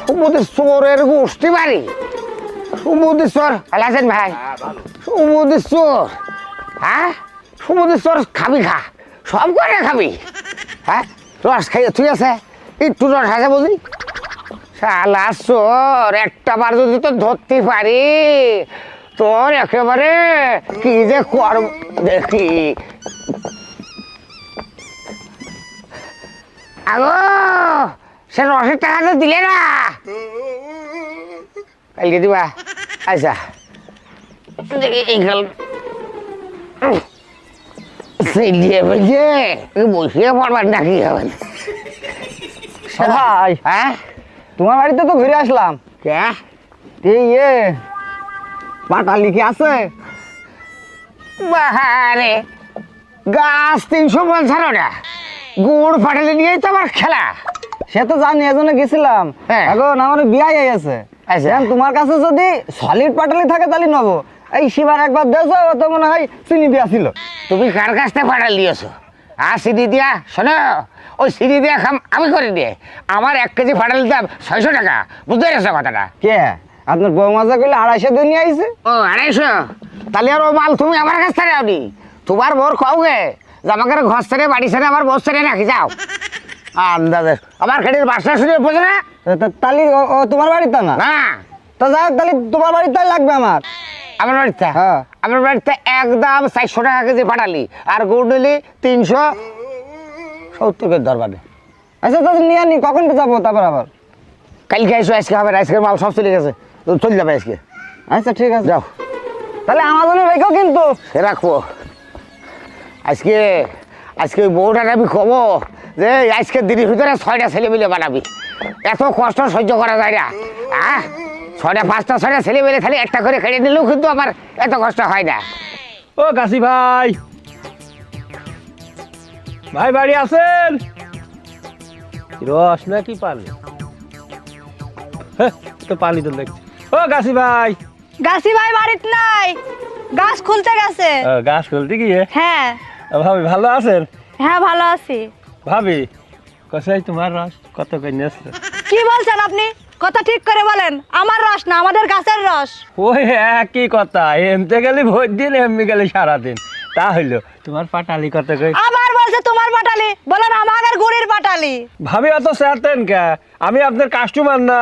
চোরের গোষ্ঠী বাড়ি সমুদ্রের চোর ভালো আছেন ভাই সমুদ্রের চোর হ্যাঁ সমুদ্রের চোর খাবি খা সব করে খাবি হ্যাঁ রস খাইয়ে তুই আছে একটু রস আছে বুঝি শালা চোর একটা বার যদি তো ধরতে পারি তোর একেবারে কি যে কর দেখি আগো সে রসের টাকা তো দিলে না কালকে দিবা আচ্ছা এইখান বসিয়ে পড়বার নাকি হবেন ভাই হ্যাঁ তোমার বাড়িতে তো ঘুরে আসলাম কে পাটালি কি আছে? বাহারে গাছ 350 গুড় ফাটালে নিয়েই তো আমার খেলা সে তো জানি এজন্য গেছিলাম হ্যাঁ। এখন আমার বিয়ে হয়ে গেছে আচ্ছা। এখন তোমার কাছে যদি সলিড পাটালি থাকে তাহলে নেবো এই শিবার একবার দেছো তো মনে হয় চিনি দিয়া ছিল তুমি কার কাছ থেকে ফাটাল দিয়েছো আর সিডি দিয়া শোনো ওই সিডি দিয়া খাম আমি করে দিয়ে আমার 1 কেজি ফাটাল দাম 600 টাকা বুঝতে পেরেছো কথাটা কে আপনার বউ মাজা করলে 250 দিয়ে নিয়ে আইছে ও 250 তাহলে আর ও মাল তুমি আমার কাছ থেকে আনি তোমার বোর খাওগে যে আমাকে ঘর ছেড়ে বাড়ি ছেড়ে আমার বউ ছেড়ে রাখি যাও আন্দাজে আমার খেটির বাসনা শুনে বোঝো না তাহলে ও তোমার বাড়িতে না না তো যাই হোক, তাহলে তোমার বাড়িতে লাগবে আমার আমার বাড়িতে হ্যাঁ। আমার বাড়িতে একদম 400 টাকা কেজি পাঠালি আর গুড় নিলি 370 দরবারে আচ্ছা তো নিয়ে আনি কখন যাবো তারপর আবার কালকে এসো আজকে হবে না, আজকের মাল সব চলে গেছে তো চলে যাবে আজকে আচ্ছা ঠিক আছে যাও তাহলে আমার জন্য রেখো কিন্তু সে রাখবো আজকে আজকে ওই বউটার আমি কবো যে আজকের দিনের ভিতরে 6টা ছেলে মিলে বানাবি এত কষ্ট সহ্য করা যায় না হ্যাঁ 6টা 5টা 6টা ছেলে মিলে খালি একটা করে কেটে নিলেও কিন্তু আমার এত কষ্ট হয় না ও কাশি ভাই ভাই বাড়ি আছেন রস নাকি পানি তো পানি তো দেখছি ও কাশি ভাই গাছি ভাই বাড়িতে নাই গাছ খুলতে গেছে গাছ খুলতে গিয়ে হ্যাঁ ভাবি ভালো আছেন হ্যাঁ ভালো আছি ভাবি কষাই তোমার রস কত করে নিয়েছে কি বলছেন আপনি কথা ঠিক করে বলেন আমার রস না আমাদের গাছের রস ওই একই কথা এমতে গেলে ভোট দিন এমনি গেলে সারাদিন তা হইলো তোমার পাটালি কত করে আবার বলছে তোমার পাটালি বলেন আমাদের গুড়ির পাটালি ভাবি অত চাতেন কে আমি আপনার কাস্টমার না